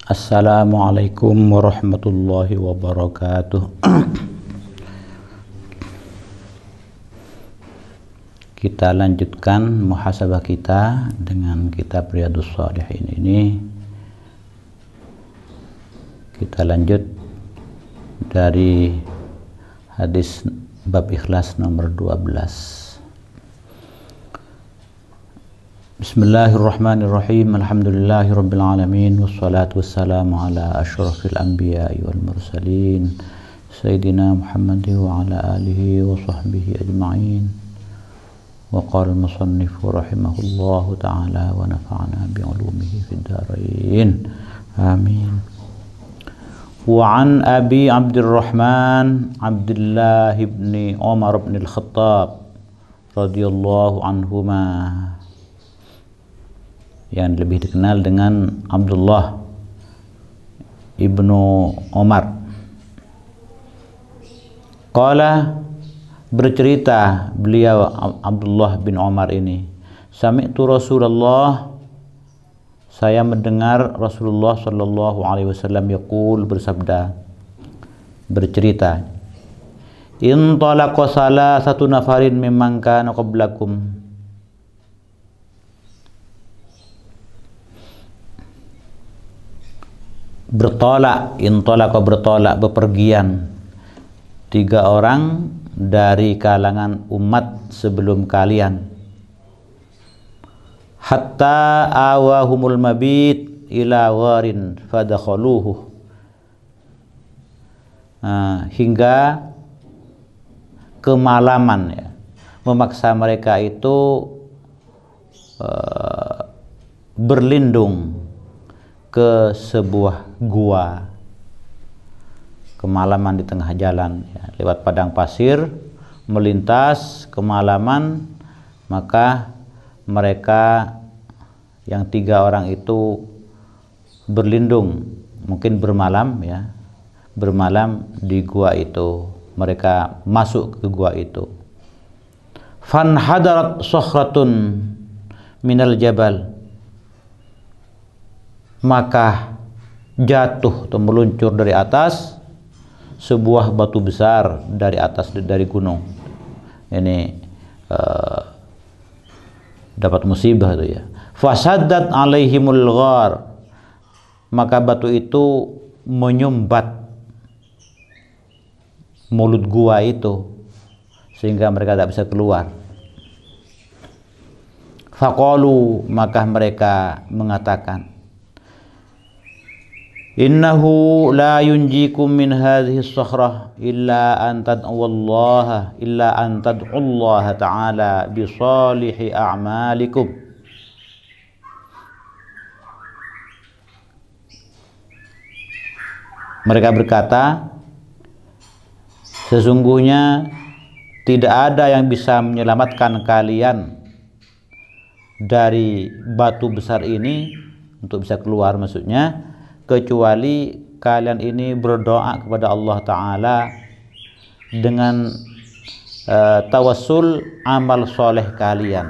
Assalamualaikum warahmatullahi wabarakatuh. Kita lanjutkan muhasabah kita dengan kitab Riyadhus Shalihin ini. Kita lanjut dari hadis bab ikhlas nomor 12. Bismillahirrahmanirrahim. Alhamdulillahirabbil alamin wassalatu wassalamu ala asyrafil anbiya'i wal mursalin sayyidina Muhammadin wa ala alihi wa sahbihi ajma'in. Wa qala al-musannif rahimahullahu ta'ala wa nafa'ana bi 'ulumihi fid dharain. Amin. Wa an Abi Abdurrahman Abdullah ibn Umar ibn al-Khattab radhiyallahu anhuma, yang lebih dikenal dengan Abdullah ibnu Umar. Qala, bercerita beliau Abdullah bin Umar ini, sami'tu Rasulullah, saya mendengar Rasulullah sallallahu alaihi wasallam yaqul, bersabda, bercerita, in talaqa salasatu nafarin mimman kana qablakum, bertolak, intolak, bertolak, bepergian 3 orang dari kalangan umat sebelum kalian, hatta awahumul mabit ila warin fadakhaluhu, hingga kemalaman, ya, memaksa mereka itu berlindung ke sebuah gua, kemalaman di tengah jalan, ya, lewat padang pasir, melintas kemalaman, maka mereka yang 3 orang itu berlindung, mungkin bermalam, ya, bermalam di gua itu. Mereka masuk ke gua itu. Fan hadarat sokhratun minal jabal, maka jatuh atau meluncur dari atas sebuah batu besar dari atas, dari gunung. Ini dapat musibah itu, ya. Fasaddat alaihimul ghar, maka batu itu menyumbat mulut gua itu sehingga mereka tidak bisa keluar. Faqalu, maka mereka mengatakan, innahu la yunjikum min hadhihi as-sakhrah illa an tad'ullaha ta'ala bi salihi a'malikum. Mereka berkata, sesungguhnya tidak ada yang bisa menyelamatkan kalian dari batu besar ini, untuk bisa keluar maksudnya, kecuali kalian ini berdoa kepada Allah Ta'ala dengan tawassul amal soleh kalian.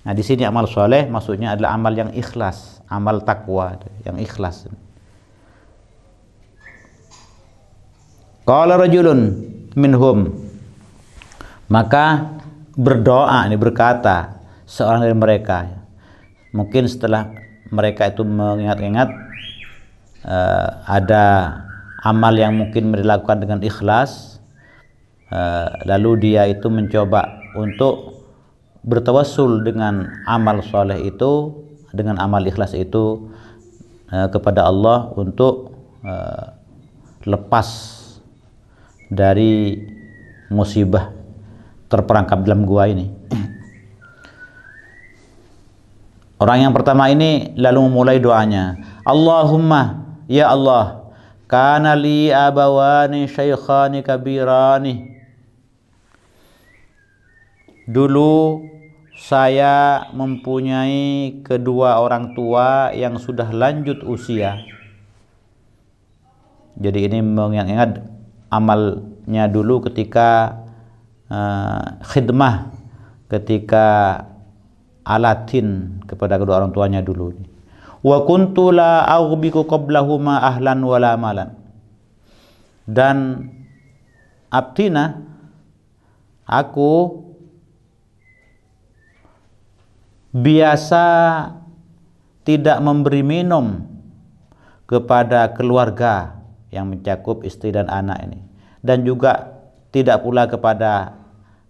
Nah, di sini amal soleh maksudnya adalah amal yang ikhlas, amal takwa yang ikhlas. Qala rajulun minhum, maka berdoa, ini berkata seorang dari mereka, mungkin setelah mereka itu mengingat-ingat ada amal yang mungkin dilakukan dengan ikhlas, lalu dia itu mencoba untuk bertawassul dengan amal soleh itu, dengan amal ikhlas itu kepada Allah untuk lepas dari musibah terperangkap dalam gua ini. Orang yang pertama ini lalu memulai doanya, Allahumma, ya Allah, kana li abawani syaikhani kabirani, dulu saya mempunyai kedua orang tua yang sudah lanjut usia. Jadi ini mengingat amalnya dulu ketika khidmah, ketika alatin kepada kedua orang tuanya dulu. Wa kuntu la aghbiku qablahuma ahlan wala malan. Dan abtina, aku biasa tidak memberi minum kepada keluarga yang mencakup istri dan anak ini, dan juga tidak pula kepada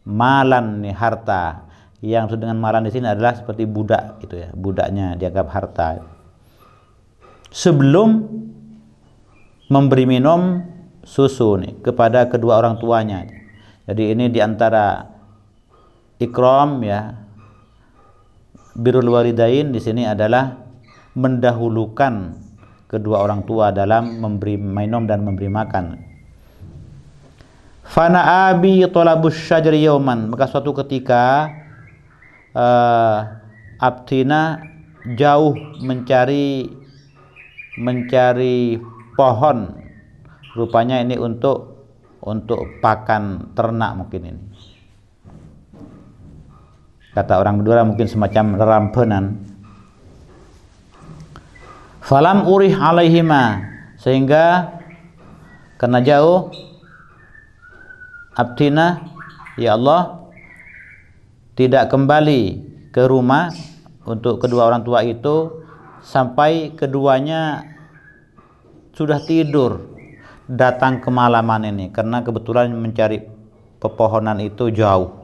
malan nih, harta. Yang dengan malan di sini adalah seperti budak gitu ya, budaknya dianggap harta. Sebelum memberi minum susu nih kepada kedua orang tuanya. Jadi ini diantara ikram ya, birrul walidain di sini adalah mendahulukan kedua orang tua dalam memberi minum dan memberi makan. Fana abi talabus syajari yauman, maka suatu ketika abtina jauh mencari pohon, rupanya ini untuk pakan ternak mungkin ini. Kata orang Madura mungkin semacam rerampenan. Falam urih alaihima, sehingga karena jauh abtina, ya Allah, tidak kembali ke rumah untuk kedua orang tua itu sampai keduanya sudah tidur, datang kemalaman ini, karena kebetulan mencari pepohonan itu jauh,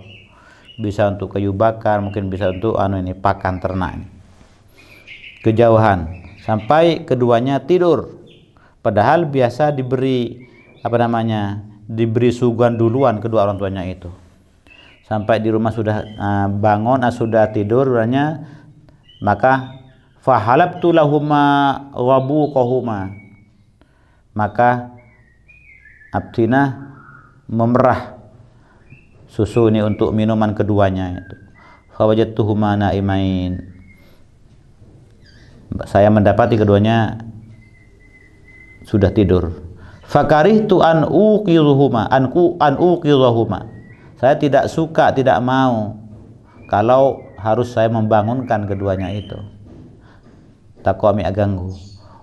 bisa untuk kayu bakar, mungkin bisa untuk pakan ternak ini. Kejauhan sampai keduanya tidur, padahal biasa diberi diberi suguhan duluan kedua orang tuanya itu. Sampai di rumah sudah bangun, sudah tidur, maka fahalabtu lahuma ghabuqahuma, maka abtina memerah susu ini untuk minuman keduanya itu. Fawajadtuhuma naimain, saya mendapati keduanya sudah tidur. Fakarihtu an uqidhuhuma, saya tidak suka, tidak mau kalau harus saya membangunkan keduanya itu, takwami aganggu.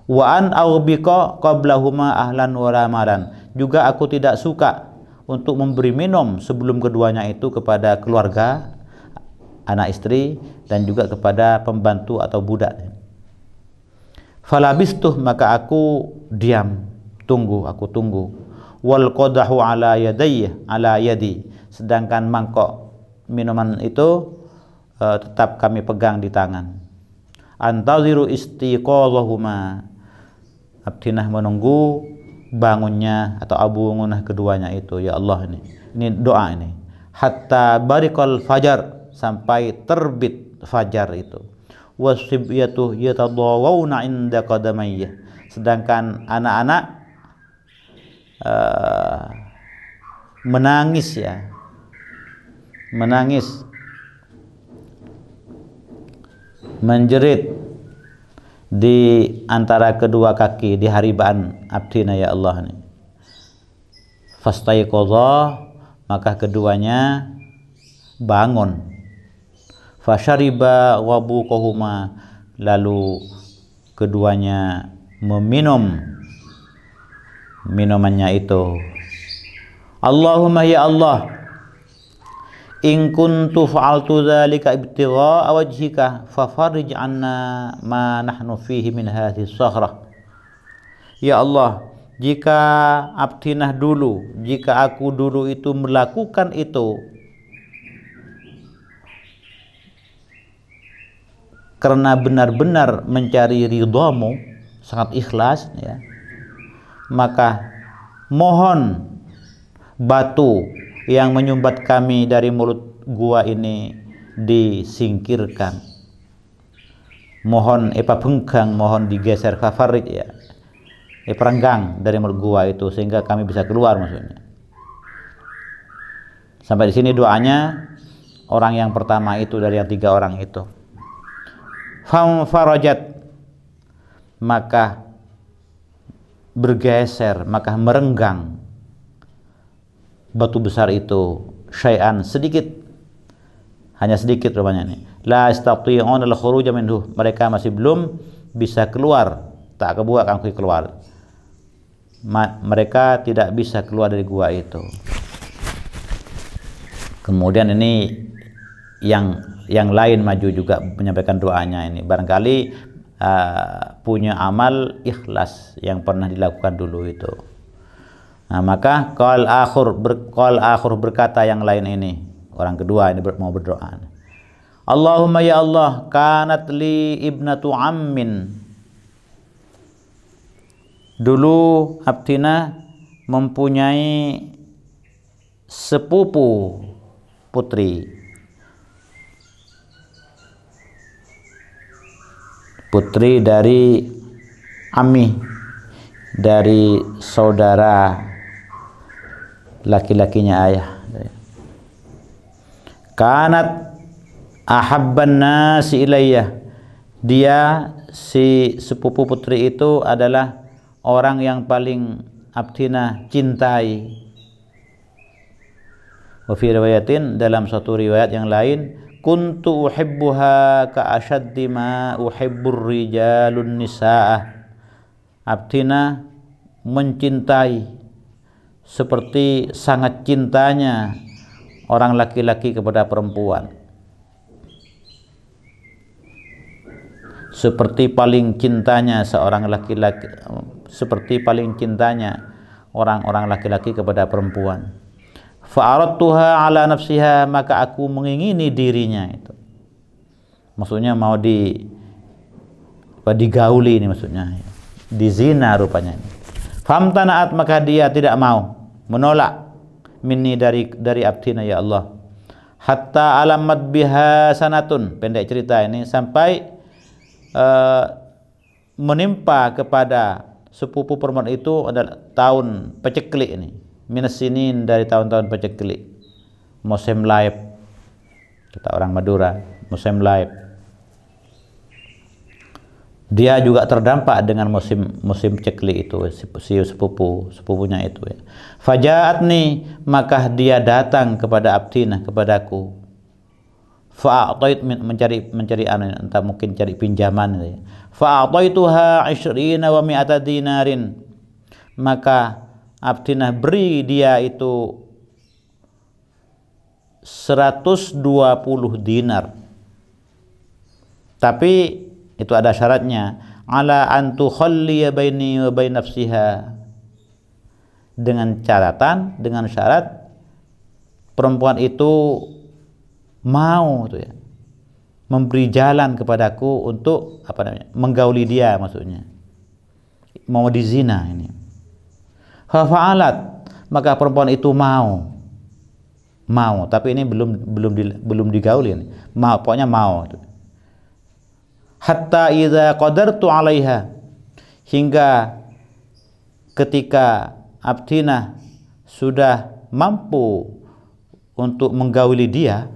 Wa an aghbiqa qablahuma ahlan wa ramadan, juga aku tidak suka untuk memberi minum sebelum keduanya itu kepada keluarga, anak istri, dan juga kepada pembantu atau budak. Falabistuh, maka aku diam, aku tunggu. Wal qadahu ala yadi, sedangkan mangkok minuman itu tetap kami pegang di tangan. Antaziru istiqadhahuma, abdinah menunggu bangunnya atau abungunah keduanya itu. Ya Allah, ini doa ini. Hatta barikal fajar, sampai terbit fajar itu. Wasibyatu yatadawawna inda qadamayya, sedangkan anak-anak menangis, menjerit di antara kedua kaki, di haribaan abdina, ya Allah ini. Fastaiqadha, maka keduanya bangun. Fasyariba wabuqahuma, lalu keduanya meminum minumannya itu. Allahumma ya Allah, in kuntu fa'altu dzalika ibtigha'a wajhika fafarrij 'anna ma nahnu fihi min hadhihi as-sakhrah. Ya Allah, jika aku dulu itu melakukan itu karena benar-benar mencari ridhamu, sangat ikhlas ya, maka mohon batu yang menyumbat kami dari mulut gua ini disingkirkan. Mohon bengkang, mohon digeser, fafarid ya, perenggang dari mulut gua itu sehingga kami bisa keluar, maksudnya. Sampai di sini doanya orang yang pertama itu dari yang tiga orang itu. Farajat, maka bergeser, maka merenggang batu besar itu, syai'an, sedikit, hanya sedikit rupanya ini. La yastati'un al-khuruj minhu, mereka masih belum bisa keluar, tak kebuat kangkui keluar. Mereka tidak bisa keluar dari gua itu. Kemudian ini yang lain maju juga menyampaikan doanya ini. Barangkali punya amal ikhlas yang pernah dilakukan dulu itu. Nah, maka qal akhir berkata yang lain ini, orang kedua ini mau berdoa. Allahumma ya Allah, kanat li ibnatu ammin. Dulu Abtina mempunyai sepupu putri. Putri dari Ammi, dari saudara laki-lakinya ayah. Kanat ahabban nasi ilayya. Dia si sepupu putri itu adalah orang yang paling Abtina cintai. Wa fi riwayatin, dalam suatu riwayat yang lain, kuntu uhibbuha ka ashaddi ma uhibbur rijalun nisaa. Abtina mencintai seperti sangat cintanya orang laki-laki kepada perempuan, seperti paling cintanya seorang laki-laki, seperti paling cintanya orang-orang laki-laki kepada perempuan. Fa'aradtuha ala nafsiha, maka aku mengingini dirinya itu. Maksudnya mau digauli ini maksudnya. Dizina rupanya ini. Famtana'at, maka dia tidak mau, menolak minni dari Abtina ya Allah. Hatta alamat biha sanatun, pendek cerita ini, sampai menimpa kepada sepupu perempuan itu adalah tahun peceklik ini. Minas sinin, dari tahun-tahun peceklik, musim laib, kata orang Madura, musim laib. Dia juga terdampak dengan musim ceklik itu, si sepupunya itu ya. Fajaatni, maka dia datang kepada Abtina, kepadaku. Fa'atait, mencari entah mungkin cari pinjaman ya. Fa'ataituha 20 wa 100 dinarin, maka Abtina beri dia itu 120 dinar. Tapi itu ada syaratnya, ala an tukhalliya baini wa bain nafsiha, dengan syarat perempuan itu mau tuh ya, memberi jalan kepadaku untuk menggauli dia, maksudnya mau dizina ini. Fa'alat, maka perempuan itu mau, tapi ini belum digauli ini. Pokoknya mau. Hatta idza qadartu 'alaiha, hingga ketika Abtina sudah mampu untuk menggauli dia.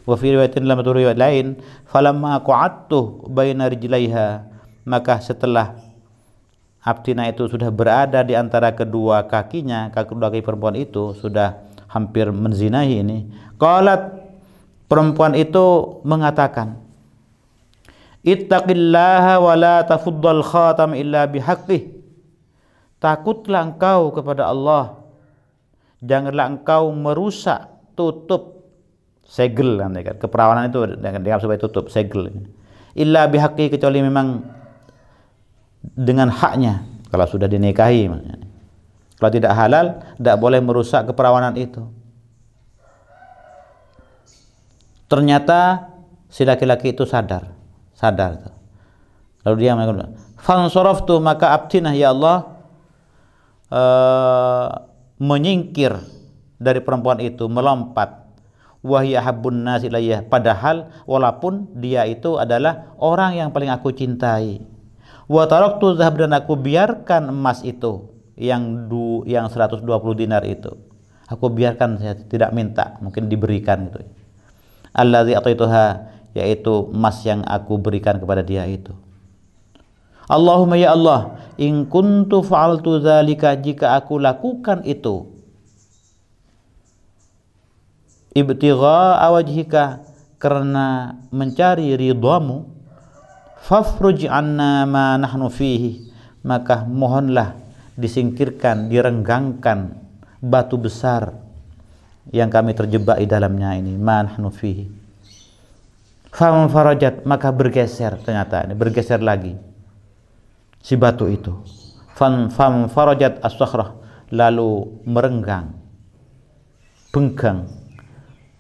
Wa fi riwayatin, dalam riwayat lain, falamma qa'adtu baina rijlaiha, maka setelah Abtina itu sudah berada di antara kedua kakinya, kedua kaki perempuan itu sudah hampir menzinahi ini. Qalat, perempuan itu mengatakan, ittaqillaha wa la tafuddal khatam illa bihaqqih. Takutlah engkau kepada Allah, janganlah engkau merusak tutup segel, keperawanan itu dianggap sebagai tutup segel. Illa bihaqqih, kecuali memang dengan haknya, kalau sudah dinikahi. Kalau tidak halal, tidak boleh merusak keperawanan itu. Ternyata si laki-laki itu sadar. Lalu dia mengatakan, fansaraftu, maka Abtinah ya Allah menyingkir dari perempuan itu, melompat. Wahya habbun nas ilayya, padahal walaupun dia itu adalah orang yang paling aku cintai. Wa taraktu dzahab, dan aku biarkan emas itu yang 120 dinar itu. Aku biarkan, saya tidak minta, mungkin diberikan gitu. Allazi ataituha, yaitu emas yang aku berikan kepada dia itu. Allahumma ya Allah, in kuntu fa'altu dzalika, jika aku lakukan itu, ibtigha wajhika, karena mencari ridhamu, fafruj anna ma nahnu fihi, maka mohonlah disingkirkan, direnggangkan batu besar yang kami terjebak di dalamnya ini, ma nahnu fihi. Fam farajat, maka bergeser, ternyata ini bergeser lagi si batu itu. Fam farajat as-sakhrah, lalu merenggang, bengkang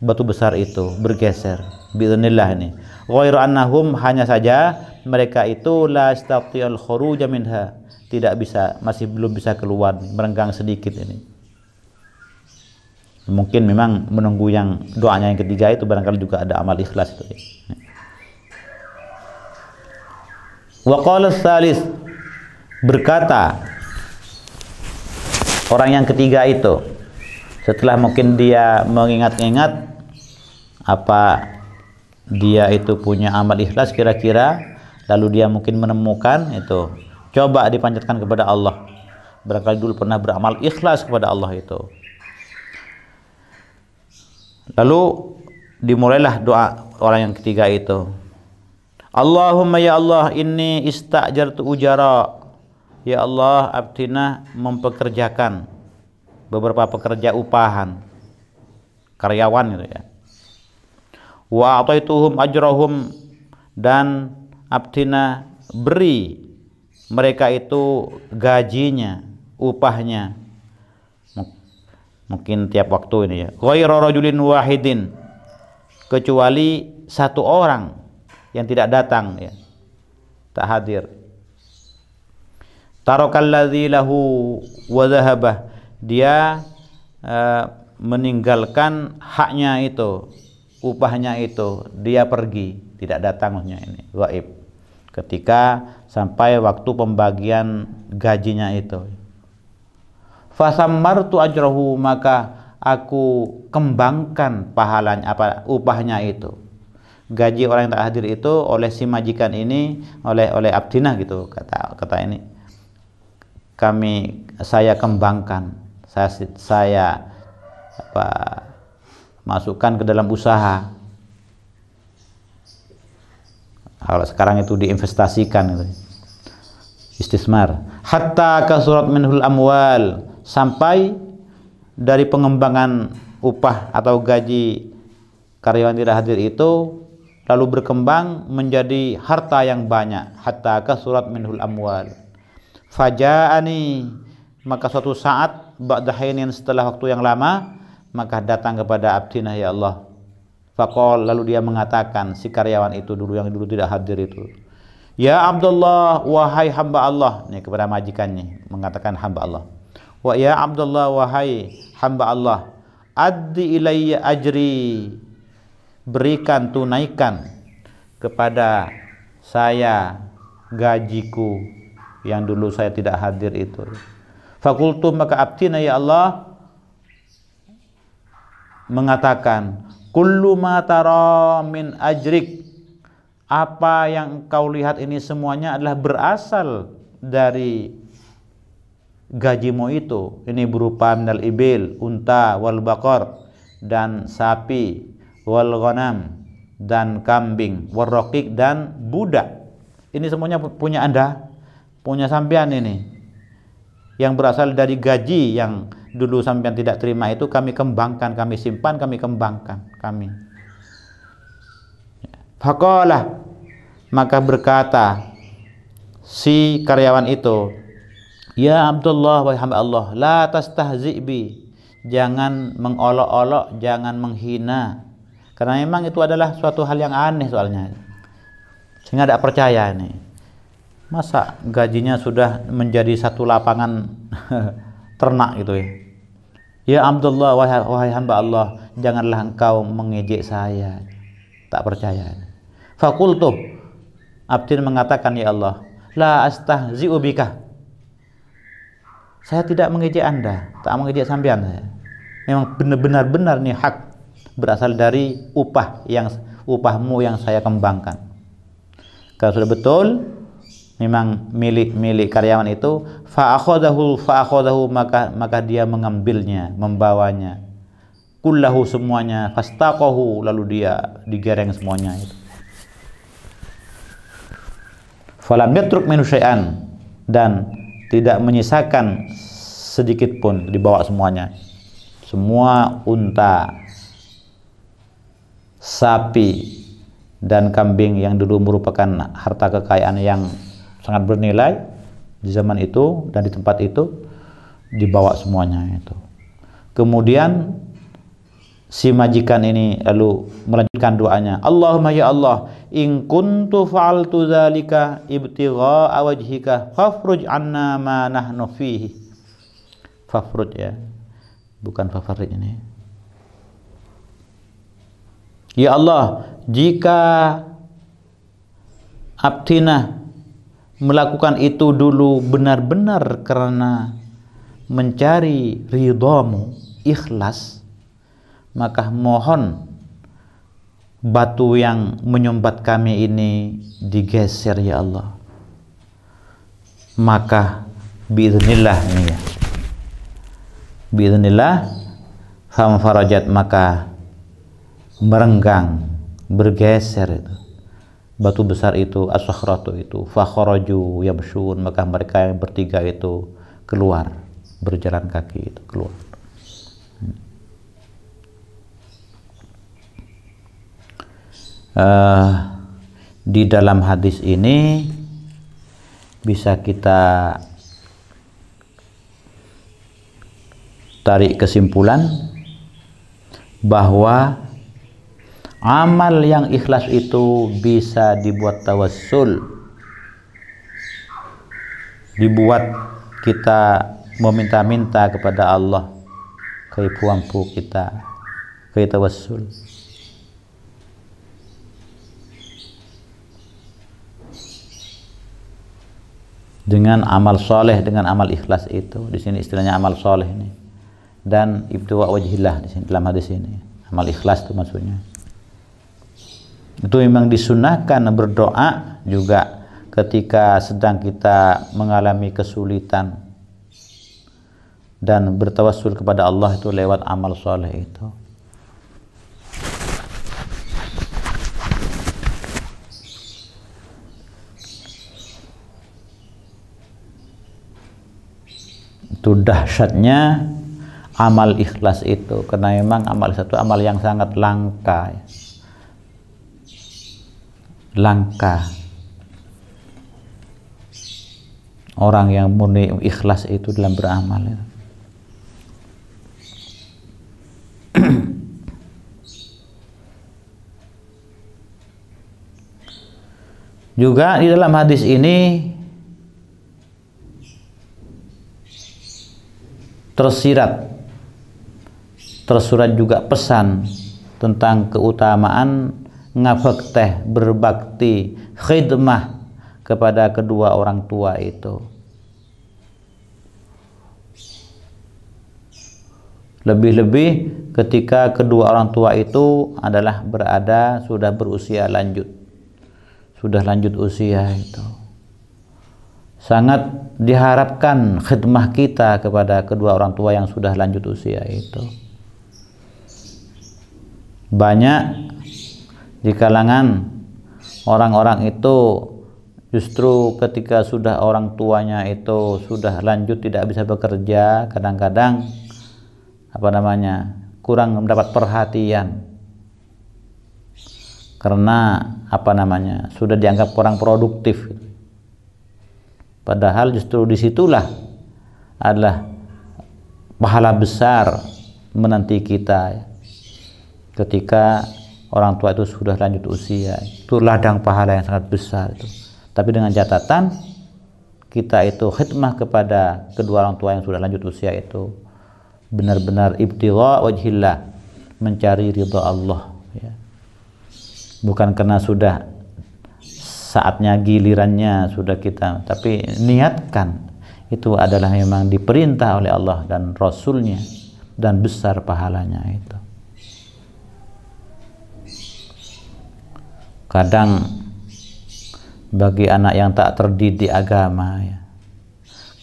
batu besar itu, bergeser biidznillah ini. Ghairu annahum, hanya saja mereka itu la yastati'ul khuruj minha, tidak bisa, masih belum bisa keluar, merenggang sedikit ini. Mungkin memang menunggu yang doanya yang ketiga itu, barangkali juga ada amal ikhlas itu. Wa qala tsalis, berkata orang yang ketiga itu, setelah mungkin dia mengingat-ingat apa dia itu punya amal ikhlas kira-kira, lalu dia mungkin menemukan itu, coba dipanjatkan kepada Allah, barangkali dulu pernah beramal ikhlas kepada Allah itu. Lalu dimulailah doa orang yang ketiga itu, Allahumma ya Allah, inni ista'jartu ujara, ya Allah, abdina mempekerjakan beberapa pekerja upahan, karyawan gitu ya. Wa ataituhum ajrahum, dan abdina beri mereka itu gajinya, upahnya, mungkin tiap waktu ini ya. Ghairu rajulin wahidin, kecuali satu orang yang tidak datang ya, tak hadir. Tarakalladzi lahu wa dhahabah, dia meninggalkan haknya itu, upahnya itu, dia pergi, tidak datang, maksudnya ini gaib ketika sampai waktu pembagian gajinya itu. Fasammartu ajrahu, maka aku kembangkan pahalanya, apa upahnya itu, gaji orang yang tak hadir itu oleh si majikan ini, oleh abdinah gitu, kata ini, saya kembangkan, saya apa, masukkan ke dalam usaha. Kalau sekarang itu diinvestasikan gitu, istismar. Hatta kasurat minhul amwal, sampai dari pengembangan upah atau gaji karyawan tidak hadir itu lalu berkembang menjadi harta yang banyak. Hatta kasurat minhul amwal. Faja'ani, maka suatu saat ba'da hinin, setelah waktu yang lama, maka datang kepada abdinah ya Allah. Faqal, lalu dia mengatakan, si karyawan itu dulu yang dulu tidak hadir itu, ya Abdullah, wahai hamba Allah, ini kepada majikannya mengatakan hamba Allah. Wa ya Abdullah, wahai hamba Allah, addi ilayya ajri, berikan, tunaikan kepada saya gajiku yang dulu saya tidak hadir itu. Fakultu, maka abdina ya Allah mengatakan, kullu ma tara min ajrik, apa yang engkau lihat ini semuanya adalah berasal dari gajimu itu. Ini berupa minal ibil, unta, wal baqar, dan sapi, wal ghanam, dan kambing, wal raqiq, dan budak. Ini semuanya punya Anda, punya sampean ini, yang berasal dari gaji yang dulu sampean tidak terima itu, kami kembangkan, kami simpan, kami kembangkan, kami. Faqalah, maka berkata si karyawan itu, ya Abdullah, wahai hamba Allah, la tastahzi bi, jangan mengolok-olok, jangan menghina, karena memang itu adalah suatu hal yang aneh soalnya, sehingga tidak percaya ini. Masa gajinya sudah menjadi satu lapangan ternak gitu ya. Ya Abdullah, wahai hamba Allah, janganlah engkau mengejek saya, tak percaya. Fakultu, abdin mengatakan, ya Allah, la astahzi'u bika, saya tidak mengejek Anda, tak mengejek sampean saya. Memang benar-benar nih hak berasal dari upahmu yang saya kembangkan. Kalau sudah betul memang milik karyawan itu, fa'akhadahu, maka dia mengambilnya, membawanya, kullahu, semuanya, fastaqahu, lalu dia digereng semuanya itu. falam yatruk minhu syai'an, dan tidak menyisakan sedikit pun, dibawa semuanya. Semua unta, sapi, dan kambing yang dulu merupakan harta kekayaan yang sangat bernilai di zaman itu dan di tempat itu, dibawa semuanya itu. Kemudian si majikan ini lalu melanjutkan doanya, Allahumma ya Allah, in kuntu fa'altu dzalika ibtigha'a wajhika fafruj 'anna ma nahnu fihi. Fafruj ya, bukan fafarij ini. Ya Allah, jika abdina melakukan itu dulu benar-benar karena mencari ridhamu, ikhlas, maka mohon batu yang menyumbat kami ini digeser ya Allah. Maka biiznillah ini ya, biiznillah famfarajat, maka merenggang, bergeser itu batu besar itu, as-sakhratu itu, fakharaju yamshun, maka mereka yang bertiga itu keluar, berjalan kaki itu keluar. Di dalam hadis ini bisa kita tarik kesimpulan bahwa amal yang ikhlas itu bisa dibuat tawassul, dibuat kita meminta-minta kepada Allah, keipuampu kita, tawassul. Dengan amal soleh, dengan amal ikhlas itu, di sini istilahnya amal soleh ini, dan ibtigha wajhillah di sini dalam hadis ini, amal ikhlas itu maksudnya. Itu memang disunahkan berdoa juga ketika sedang kita mengalami kesulitan, dan bertawassul kepada Allah itu lewat amal soleh itu. Itu dahsyatnya amal ikhlas itu, karena memang amal ikhlas itu amal yang sangat langka ya. Langka orang yang murni ikhlas itu dalam beramal ya. Juga di dalam hadis ini tersurat juga pesan tentang keutamaan ngabekti, berbakti, khidmah kepada kedua orang tua itu. Lebih-lebih ketika kedua orang tua itu adalah berada sudah berusia lanjut, sudah lanjut usia itu. Sangat diharapkan khidmah kita kepada kedua orang tua yang sudah lanjut usia itu. Banyak di kalangan orang-orang itu justru ketika sudah orang tuanya itu sudah lanjut tidak bisa bekerja, kadang-kadang kurang mendapat perhatian karena sudah dianggap kurang produktif. Padahal justru disitulah adalah pahala besar menanti kita ya. Ketika orang tua itu sudah lanjut usia, itu ladang pahala yang sangat besar itu. Tapi dengan catatan kita itu khidmah kepada kedua orang tua yang sudah lanjut usia itu benar-benar ibtigha wajhillah, mencari ridha Allah ya. Bukan karena sudah saatnya gilirannya sudah kita, tapi niatkan itu adalah memang diperintah oleh Allah dan Rasulnya, dan besar pahalanya itu. Kadang bagi anak yang tak terdidik agama ya,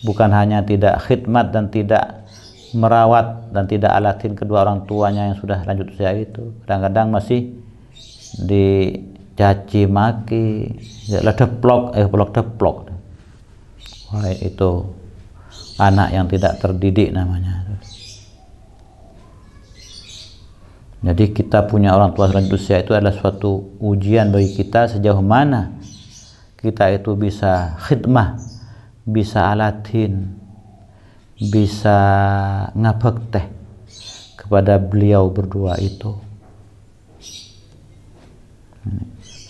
bukan hanya tidak khidmat dan tidak merawat dan tidak alatin kedua orang tuanya yang sudah lanjut usia itu, kadang-kadang masih caci maki, deplok, deplok. Wah, itu anak yang tidak terdidik namanya. Jadi kita punya orang tua selain usia itu adalah suatu ujian bagi kita sejauh mana kita itu bisa khidmah, bisa alatin, bisa ngabekteh kepada beliau berdua itu,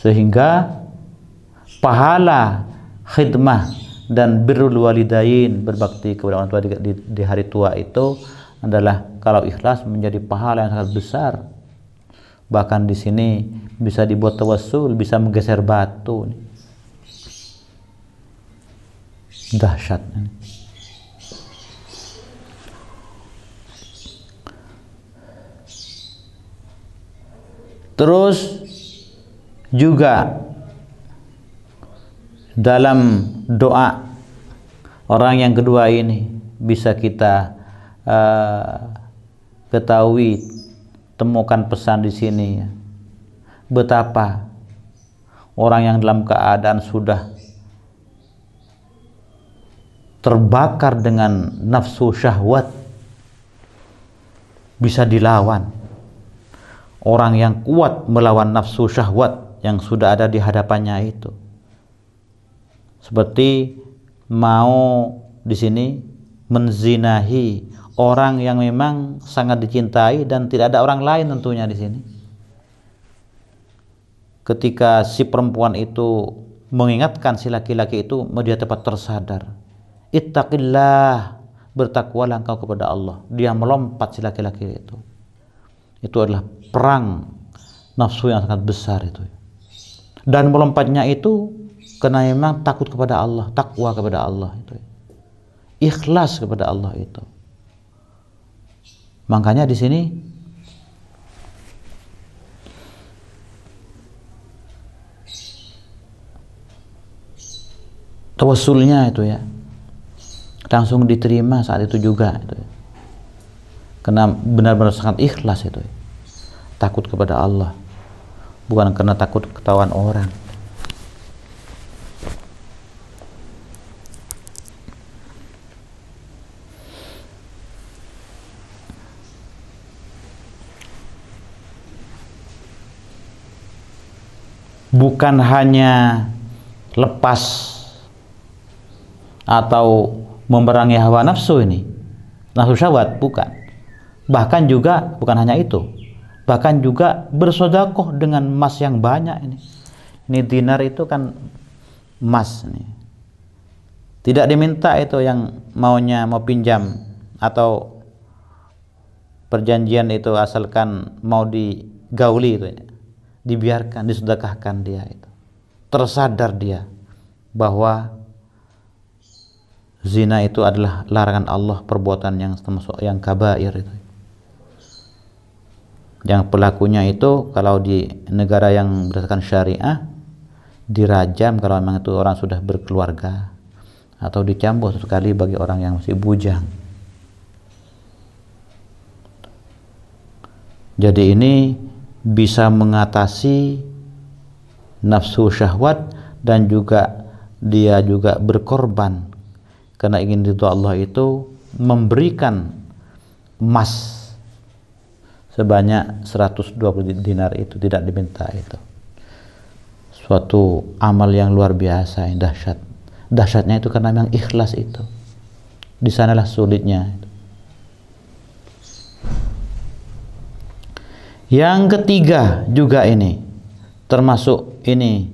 sehingga pahala khidmah dan birrul walidain, berbakti kepada orang tua di hari tua itu adalah kalau ikhlas menjadi pahala yang sangat besar. Bahkan di sini bisa dibuat tawassul, bisa menggeser batu. Dahsyat. Terus juga dalam doa orang yang kedua ini bisa kita ketahui, temukan pesan di sini ya. Betapa orang yang dalam keadaan sudah terbakar dengan nafsu syahwat bisa dilawan. Orang yang kuat melawan nafsu syahwat yang sudah ada di hadapannya itu. Seperti mau di sini menzinahi orang yang memang sangat dicintai dan tidak ada orang lain tentunya di sini. Ketika si perempuan itu mengingatkan si laki-laki itu, dia tepat tersadar. Ittaqillah, bertakwalah engkau kepada Allah. Dia melompat si laki-laki itu. Itu adalah perang nafsu yang sangat besar itu. Dan melompatnya itu karena memang takut kepada Allah, takwa kepada Allah itu. Ikhlas kepada Allah itu. Makanya di sini tawassulnya itu ya langsung diterima saat itu juga itu. Karena benar-benar sangat ikhlas itu. Takut kepada Allah. Bukan karena takut ketahuan orang. Bukan hanya lepas atau memerangi hawa nafsu ini, nafsu syahwat, bukan. Bahkan juga bukan hanya itu, bahkan juga bersedekah dengan emas yang banyak ini. Ini dinar itu kan emas nih. Tidak diminta itu yang maunya mau pinjam atau perjanjian itu asalkan mau digauli itu ya. Dibiarkan, disedekahkan dia itu. Tersadar dia bahwa zina itu adalah larangan Allah, perbuatan yang termasuk yang kabair itu. Yang pelakunya itu kalau di negara yang berdasarkan syariah dirajam kalau memang itu orang sudah berkeluarga, atau dicambuk sekali bagi orang yang masih bujang. Jadi ini bisa mengatasi nafsu syahwat dan juga dia juga berkorban karena ingin ridho Allah itu memberikan emas sebanyak 120 dinar itu tidak diminta itu. Suatu amal yang luar biasa, yang dahsyat. Dahsyatnya itu karena memang ikhlas itu. Di sanalah sulitnya itu. Yang ketiga juga ini termasuk ini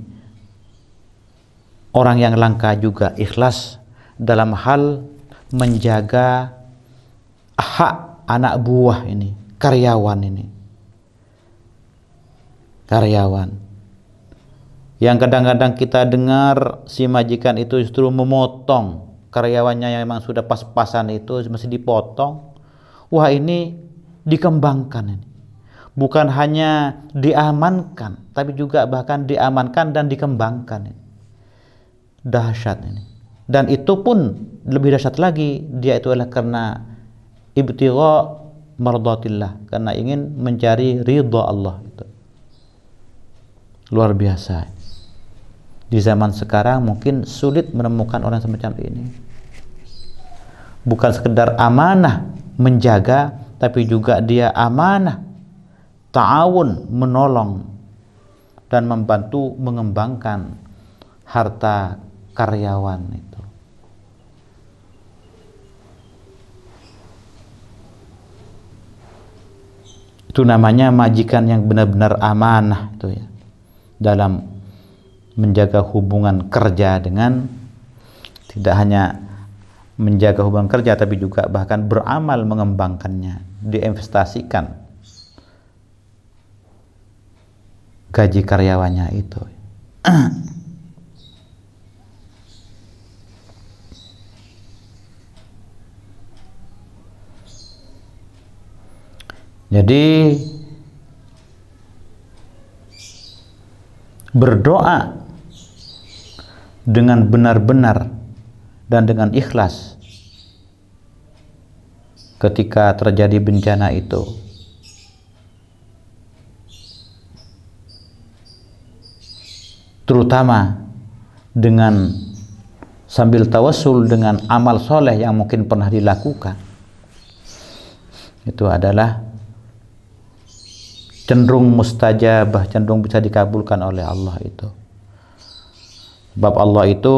orang yang langka juga ikhlas dalam hal menjaga hak anak buah ini, karyawan ini. Karyawan yang kadang-kadang kita dengar si majikan itu justru memotong karyawannya yang memang sudah pas-pasan itu masih dipotong. Wah, ini dikembangkan ini. Bukan hanya diamankan, tapi juga bahkan diamankan dan dikembangkan. Dahsyat ini. Dan itu pun lebih dahsyat lagi, dia itu adalah karena ibtigha mardatillah, karena ingin mencari ridha Allah itu. Luar biasa. Di zaman sekarang mungkin sulit menemukan orang semacam ini. Bukan sekedar amanah menjaga, tapi juga dia amanah ta'awun, menolong dan membantu mengembangkan harta karyawan itu. Itu namanya majikan yang benar-benar amanah itu ya, dalam menjaga hubungan kerja dengan, tidak hanya menjaga hubungan kerja tapi juga bahkan beramal mengembangkannya, diinvestasikan gaji karyawannya itu. Jadi berdoa dengan benar-benar dan dengan ikhlas ketika terjadi bencana itu, terutama dengan sambil tawassul dengan amal soleh yang mungkin pernah dilakukan, itu adalah cenderung mustajabah, cenderung bisa dikabulkan oleh Allah itu. Sebab Allah itu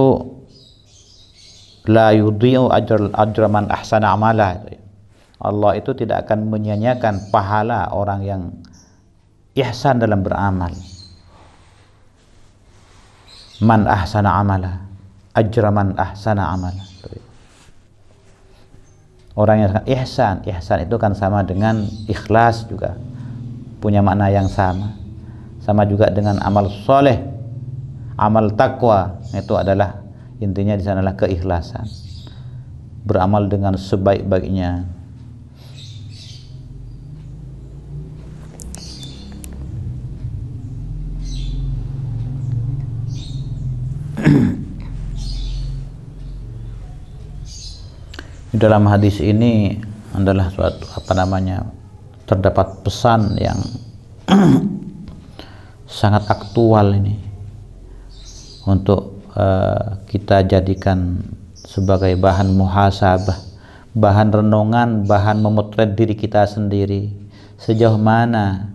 la yudhi'u ajra man ahsana amala. Allah itu tidak akan menyia-nyiakan pahala orang yang ihsan dalam beramal. Man ahsana amala, ajra man ahsana amala. Orang yang ihsan, ihsan itu kan sama dengan ikhlas juga, punya makna yang sama. Sama juga dengan amal soleh, amal takwa, itu adalah intinya di sanalah keikhlasan, beramal dengan sebaik-baiknya. Dalam hadis ini adalah suatu terdapat pesan yang sangat aktual ini untuk kita jadikan sebagai bahan muhasabah, bahan renungan, bahan memotret diri kita sendiri. Sejauh mana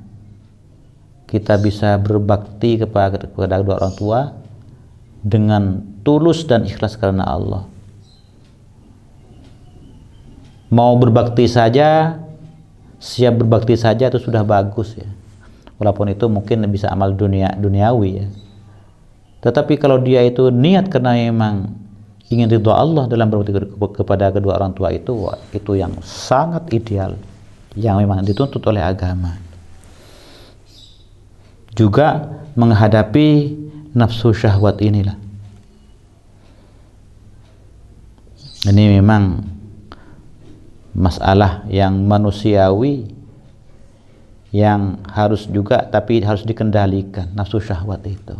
kita bisa berbakti kepada kedua orang tua dengan tulus dan ikhlas karena Allah. Mau berbakti saja, siap berbakti saja itu sudah bagus ya. Walaupun itu mungkin bisa amal duniawi ya. Tetapi kalau dia itu niat karena memang ingin ridha Allah dalam berbakti kepada kedua orang tua itu yang sangat ideal, yang memang dituntut oleh agama. Juga menghadapi nafsu syahwat inilah. Ini memang masalah yang manusiawi yang harus juga, tapi harus dikendalikan nafsu syahwat itu.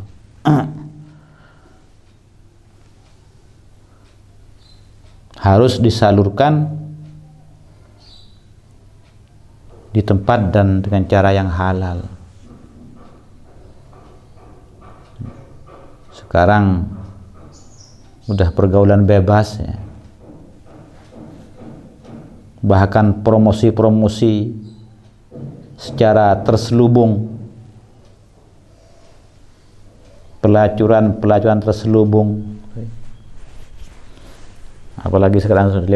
Harus disalurkan di tempat dan dengan cara yang halal. Sekarang udah pergaulan bebas ya. Bahkan promosi-promosi secara terselubung, pelacuran terselubung, apalagi sekarang sudah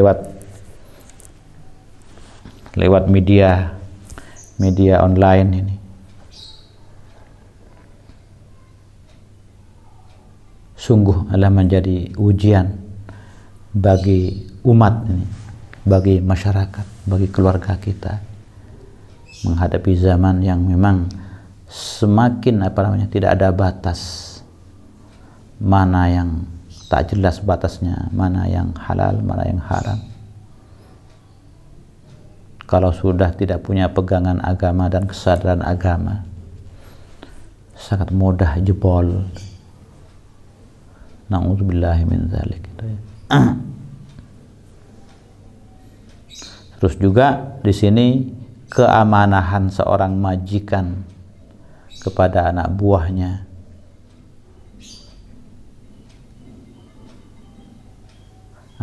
lewat media online ini. Sungguh adalah menjadi ujian bagi umat ini, bagi masyarakat, bagi keluarga kita, menghadapi zaman yang memang semakin tidak ada batas, mana yang tak jelas batasnya, mana yang halal, mana yang haram. Kalau sudah tidak punya pegangan agama dan kesadaran agama, sangat mudah jebol. Na'udzubillahi min dzalik. Terus juga di sini keamanahan seorang majikan kepada anak buahnya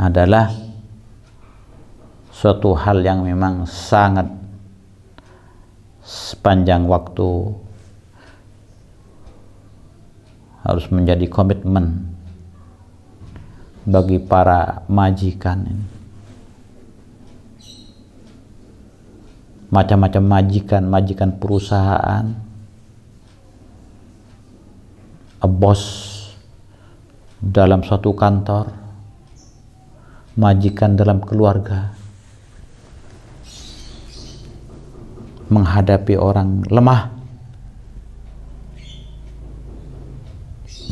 adalah suatu hal yang memang sangat sepanjang waktu harus menjadi komitmen bagi para majikan ini. Macam-macam majikan, majikan perusahaan, bos dalam suatu kantor, majikan dalam keluarga, menghadapi orang lemah.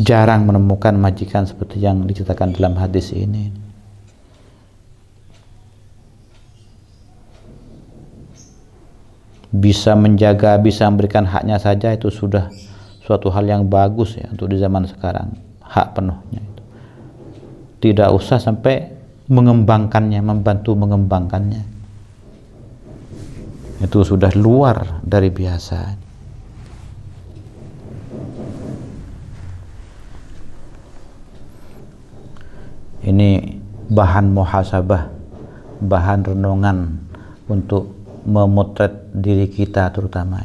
Jarang menemukan majikan seperti yang diceritakan dalam hadis ini. Bisa menjaga, bisa memberikan haknya saja itu sudah suatu hal yang bagus ya untuk di zaman sekarang, hak penuhnya itu. Tidak usah sampai mengembangkannya, membantu mengembangkannya. Itu sudah luar dari biasa. Ini bahan muhasabah, bahan renungan untuk memotret diri kita terutama,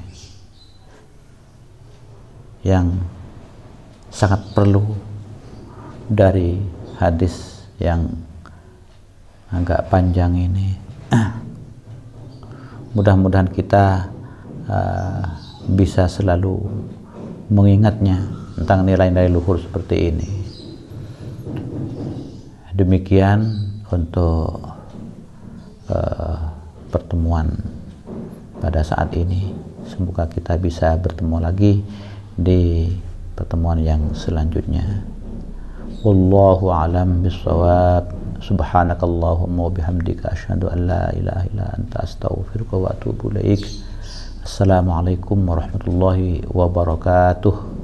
yang sangat perlu dari hadis yang agak panjang ini. Mudah-mudahan kita bisa selalu mengingatnya tentang nilai-nilai luhur seperti ini. Demikian untuk pertemuan pada saat ini. Semoga kita bisa bertemu lagi di pertemuan yang selanjutnya. Wallahu a'lam bishawab. Subhanakallahumma wa bihamdika asyhadu an la ilaha illa anta astaghfiruka wa atubu ilaik. Assalamualaikum warahmatullahi wabarakatuh.